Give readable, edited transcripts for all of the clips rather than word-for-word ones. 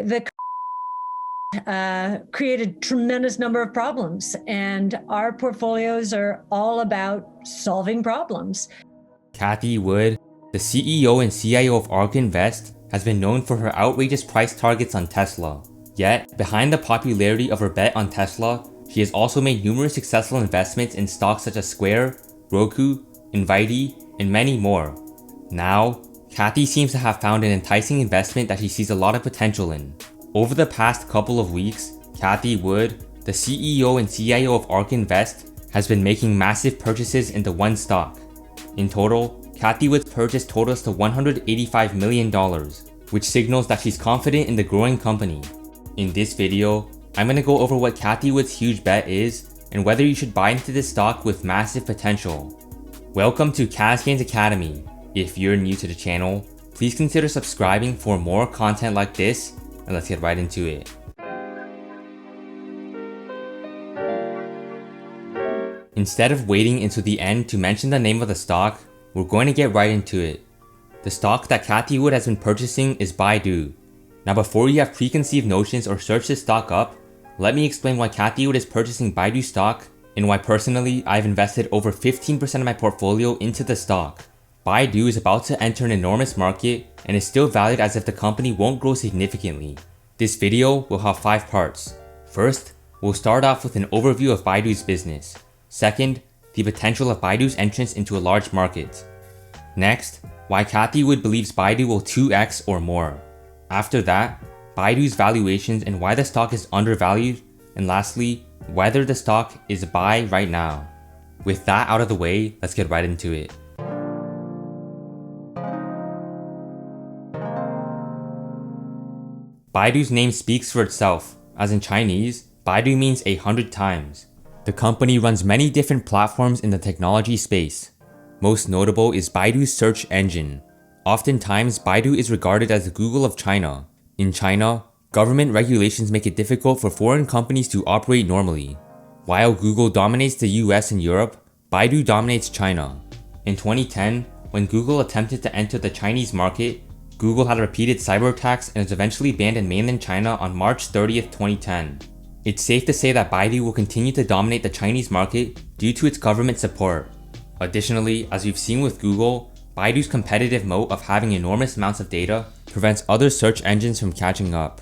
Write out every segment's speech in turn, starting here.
The created tremendous number of problems, and our portfolios are all about solving problems. Cathie Wood, the CEO and CIO of ARK Invest, has been known for her outrageous price targets on Tesla. Yet, behind the popularity of her bet on Tesla, she has also made numerous successful investments in stocks such as Square, Roku, Nvidia, and many more. Now, Cathie seems to have found an enticing investment that she sees a lot of potential in. Over the past couple of weeks, Cathie Wood, the CEO and CIO of ARK Invest, has been making massive purchases into one stock. In total, Cathie Wood's purchase totals to $185 million, which signals that she's confident in the growing company. In this video, I'm going to go over what Cathie Wood's huge bet is and whether you should buy into this stock with massive potential. Welcome to Cascaine's Academy. If you're new to the channel, please consider subscribing for more content like this, and let's get right into it. Instead of waiting until the end to mention the name of the stock, we're going to get right into it. The stock that Cathie Wood has been purchasing is Baidu. Now before you have preconceived notions or search this stock up, let me explain why Cathie Wood is purchasing Baidu stock and why personally I've invested over 15% of my portfolio into the stock. Baidu is about to enter an enormous market and is still valued as if the company won't grow significantly. This video will have 5 parts. First, we'll start off with an overview of Baidu's business. Second, the potential of Baidu's entrance into a large market. Next, why Cathie Wood believes Baidu will 2x or more. After that, Baidu's valuations and why the stock is undervalued, and lastly, whether the stock is a buy right now. With that out of the way, let's get right into it. Baidu's name speaks for itself, as in Chinese, Baidu means 100 times. The company runs many different platforms in the technology space. Most notable is Baidu's search engine. Oftentimes, Baidu is regarded as the Google of China. In China, government regulations make it difficult for foreign companies to operate normally. While Google dominates the US and Europe, Baidu dominates China. In 2010, when Google attempted to enter the Chinese market, Google had repeated cyber attacks and was eventually banned in mainland China on March 30th, 2010. It's safe to say that Baidu will continue to dominate the Chinese market due to its government support. Additionally, as we've seen with Google, Baidu's competitive moat of having enormous amounts of data prevents other search engines from catching up.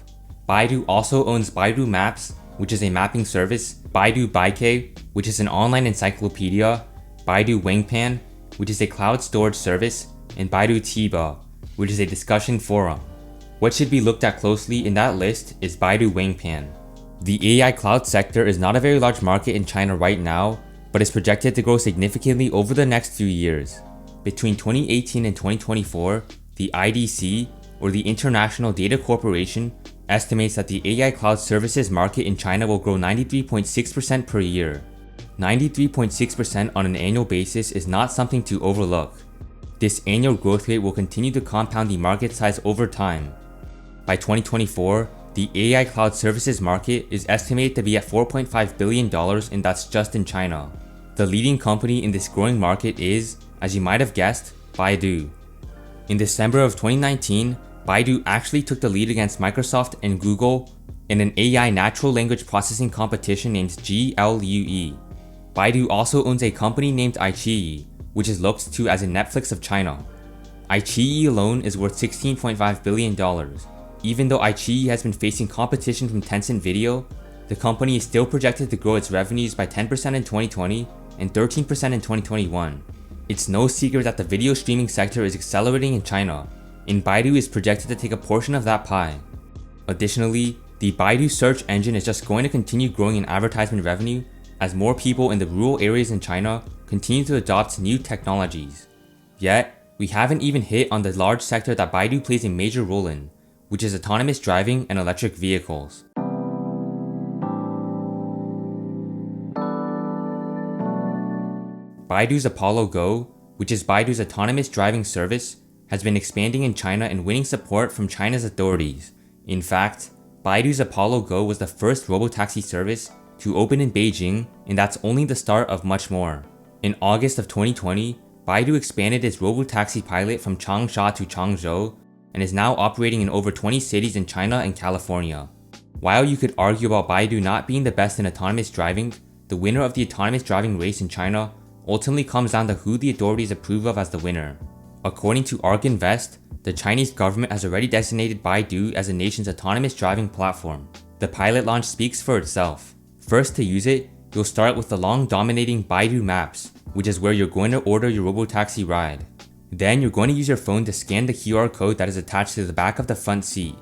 Baidu also owns Baidu Maps, which is a mapping service, Baidu Baike, which is an online encyclopedia, Baidu Wangpan, which is a cloud storage service, and Baidu Tiba, which is a discussion forum. What should be looked at closely in that list is Baidu Wangpan. The AI cloud sector is not a very large market in China right now, but is projected to grow significantly over the next few years. Between 2018 and 2024, the IDC, or the International Data Corporation, estimates that the AI cloud services market in China will grow 93.6% per year. 93.6% on an annual basis is not something to overlook. This annual growth rate will continue to compound the market size over time. By 2024, the AI cloud services market is estimated to be at $4.5 billion, and that's just in China. The leading company in this growing market is, as you might have guessed, Baidu. In December of 2019, Baidu actually took the lead against Microsoft and Google in an AI natural language processing competition named GLUE. Baidu also owns a company named iQIYI, which is looked to as a Netflix of China. iQIYI alone is worth $16.5 billion. Even though iQIYI has been facing competition from Tencent Video, the company is still projected to grow its revenues by 10% in 2020 and 13% in 2021. It's no secret that the video streaming sector is accelerating in China, and Baidu is projected to take a portion of that pie. Additionally, the Baidu search engine is just going to continue growing in advertisement revenue as more people in the rural areas in China continue to adopt new technologies. Yet, we haven't even hit on the large sector that Baidu plays a major role in, which is autonomous driving and electric vehicles. Baidu's Apollo Go, which is Baidu's autonomous driving service, has been expanding in China and winning support from China's authorities. In fact, Baidu's Apollo Go was the first robotaxi service to open in Beijing, and that's only the start of much more. In August of 2020, Baidu expanded its robotaxi pilot from Changsha to Changzhou, and is now operating in over 20 cities in China and California. While you could argue about Baidu not being the best in autonomous driving, the winner of the autonomous driving race in China ultimately comes down to who the authorities approve of as the winner. According to ARK Invest, the Chinese government has already designated Baidu as the nation's autonomous driving platform. The pilot launch speaks for itself. First, to use it, you'll start with the long dominating Baidu Maps, which is where you're going to order your robotaxi ride. Then you're going to use your phone to scan the QR code that is attached to the back of the front seat.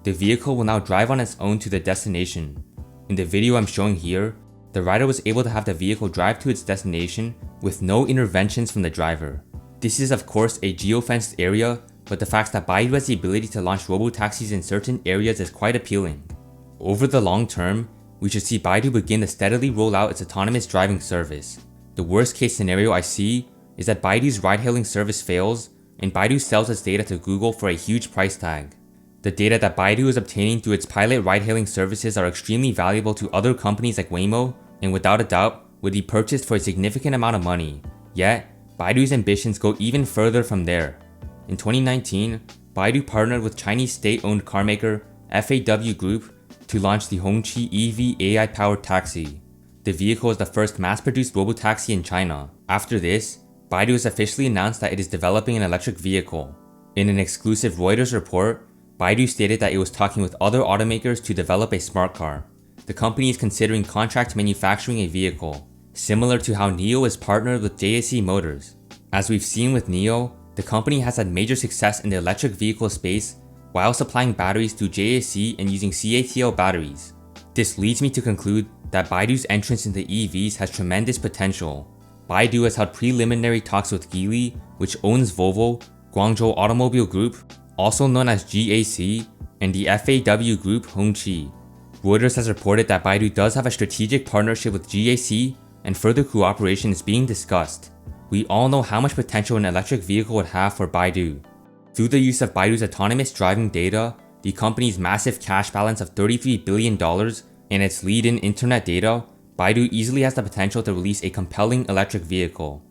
The vehicle will now drive on its own to the destination. In the video I'm showing here, the rider was able to have the vehicle drive to its destination with no interventions from the driver. This is of course a geofenced area, but the fact that Baidu has the ability to launch robotaxis in certain areas is quite appealing. Over the long term, we should see Baidu begin to steadily roll out its autonomous driving service. The worst case scenario I see is that Baidu's ride-hailing service fails and Baidu sells its data to Google for a huge price tag. The data that Baidu is obtaining through its pilot ride-hailing services are extremely valuable to other companies like Waymo, and without a doubt would be purchased for a significant amount of money. Yet, Baidu's ambitions go even further from there. In 2019, Baidu partnered with Chinese state-owned carmaker FAW Group to launch the Hongqi EV AI-powered taxi. The vehicle is the first mass-produced robotaxi in China. After this, Baidu has officially announced that it is developing an electric vehicle. In an exclusive Reuters report, Baidu stated that it was talking with other automakers to develop a smart car. The company is considering contract manufacturing a vehicle, similar to how NIO is partnered with JAC Motors. As we've seen with NIO, the company has had major success in the electric vehicle space while supplying batteries through JAC and using CATL batteries. This leads me to conclude that Baidu's entrance into EVs has tremendous potential. Baidu has held preliminary talks with Geely, which owns Volvo, Guangzhou Automobile Group, also known as GAC, and the FAW Group Hongqi. Reuters has reported that Baidu does have a strategic partnership with GAC and further cooperation is being discussed. We all know how much potential an electric vehicle would have for Baidu. Through the use of Baidu's autonomous driving data, the company's massive cash balance of $33 billion, and its lead in internet data, Baidu easily has the potential to release a compelling electric vehicle.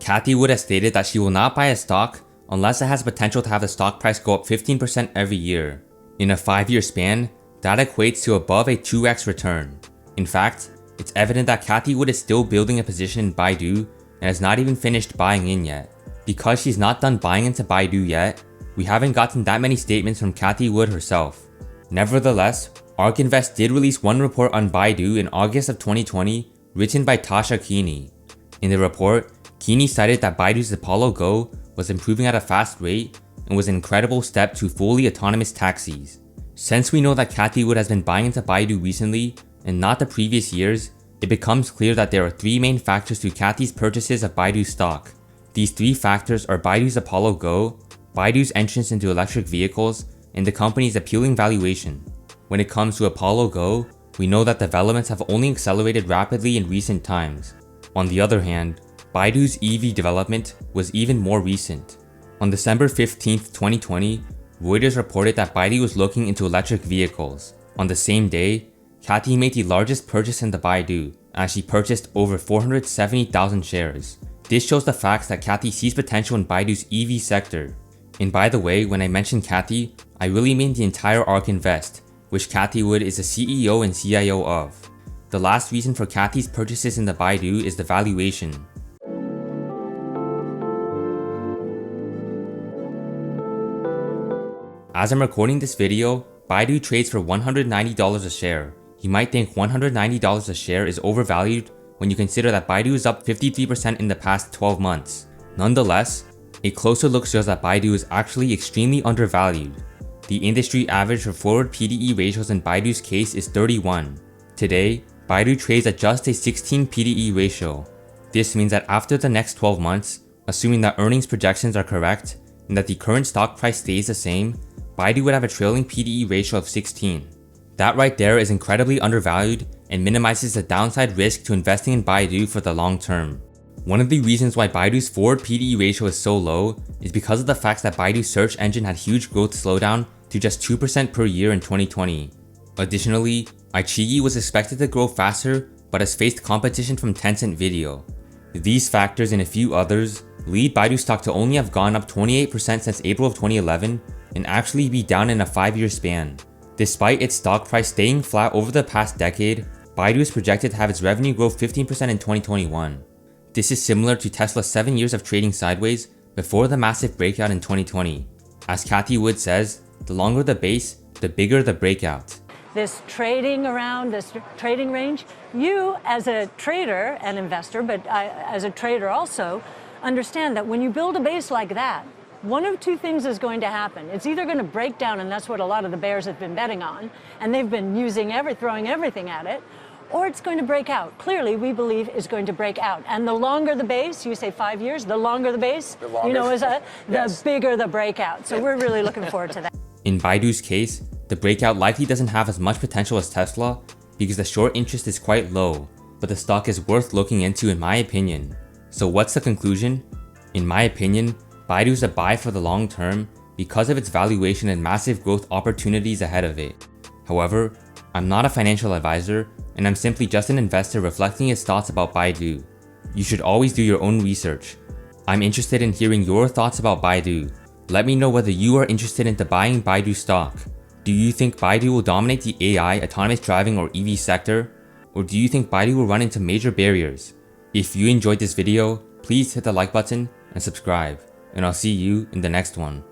Cathie Wood has stated that she will not buy a stock unless it has potential to have the stock price go up 15% every year. In a 5-year span, that equates to above a 2x return. In fact, it's evident that Cathie Wood is still building a position in Baidu and has not even finished buying in yet. Because she's not done buying into Baidu yet, we haven't gotten that many statements from Cathie Wood herself. Nevertheless, ARK Invest did release one report on Baidu in August of 2020, written by Tasha Keeney. In the report, Keeney cited that Baidu's Apollo Go was improving at a fast rate and was an incredible step to fully autonomous taxis. Since we know that Cathie Wood has been buying into Baidu recently and not the previous years, it becomes clear that there are 3 main factors to Cathie's purchases of Baidu stock. These 3 factors are Baidu's Apollo Go, Baidu's entrance into electric vehicles, and the company's appealing valuation. When it comes to Apollo Go, we know that developments have only accelerated rapidly in recent times. On the other hand, Baidu's EV development was even more recent. On December 15, 2020, Reuters reported that Baidu was looking into electric vehicles. On the same day, Cathie made the largest purchase in the Baidu, as she purchased over 470,000 shares. This shows the fact that Cathie sees potential in Baidu's EV sector. And by the way, when I mention Cathie, I really mean the entire ARK Invest, which Cathie Wood is the CEO and CIO of. The last reason for Cathie's purchases in the Baidu is the valuation. As I'm recording this video, Baidu trades for $190 a share. You might think $190 a share is overvalued when you consider that Baidu is up 53% in the past 12 months. Nonetheless, a closer look shows that Baidu is actually extremely undervalued. The industry average for forward PDE ratios in Baidu's case is 31. Today, Baidu trades at just a 16 PDE ratio. This means that after the next 12 months, assuming that earnings projections are correct and that the current stock price stays the same, Baidu would have a trailing PDE ratio of 16. That right there is incredibly undervalued and minimizes the downside risk to investing in Baidu for the long term. One of the reasons why Baidu's forward PDE ratio is so low is because of the fact that Baidu's search engine had huge growth slowdown to just 2% per year in 2020. Additionally, iQIYI was expected to grow faster but has faced competition from Tencent Video. These factors and a few others lead Baidu stock to only have gone up 28% since April of 2011 and actually be down in a 5-year span. Despite its stock price staying flat over the past decade, Baidu is projected to have its revenue grow 15% in 2021. This is similar to Tesla's 7 years of trading sideways before the massive breakout in 2020. As Cathie Wood says, the longer the base, the bigger the breakout. This trading around, this trading range, you as a trader and investor, but as a trader also, understand that when you build a base like that, one of two things is going to happen. It's either going to break down, and that's what a lot of the bears have been betting on, and they've been throwing everything at it, or it's going to break out. Clearly, we believe is going to break out. And the longer the base, you say 5 years, the longer the base, the bigger the breakout. So we're really looking forward to that. In Baidu's case, the breakout likely doesn't have as much potential as Tesla because the short interest is quite low, but the stock is worth looking into in my opinion. So what's the conclusion? In my opinion, Baidu is a buy for the long term because of its valuation and massive growth opportunities ahead of it. However, I'm not a financial advisor, and I'm simply just an investor reflecting his thoughts about Baidu. You should always do your own research. I'm interested in hearing your thoughts about Baidu. Let me know whether you are interested into buying Baidu stock. Do you think Baidu will dominate the AI, autonomous driving or EV sector? Or do you think Baidu will run into major barriers? If you enjoyed this video, please hit the like button and subscribe, and I'll see you in the next one.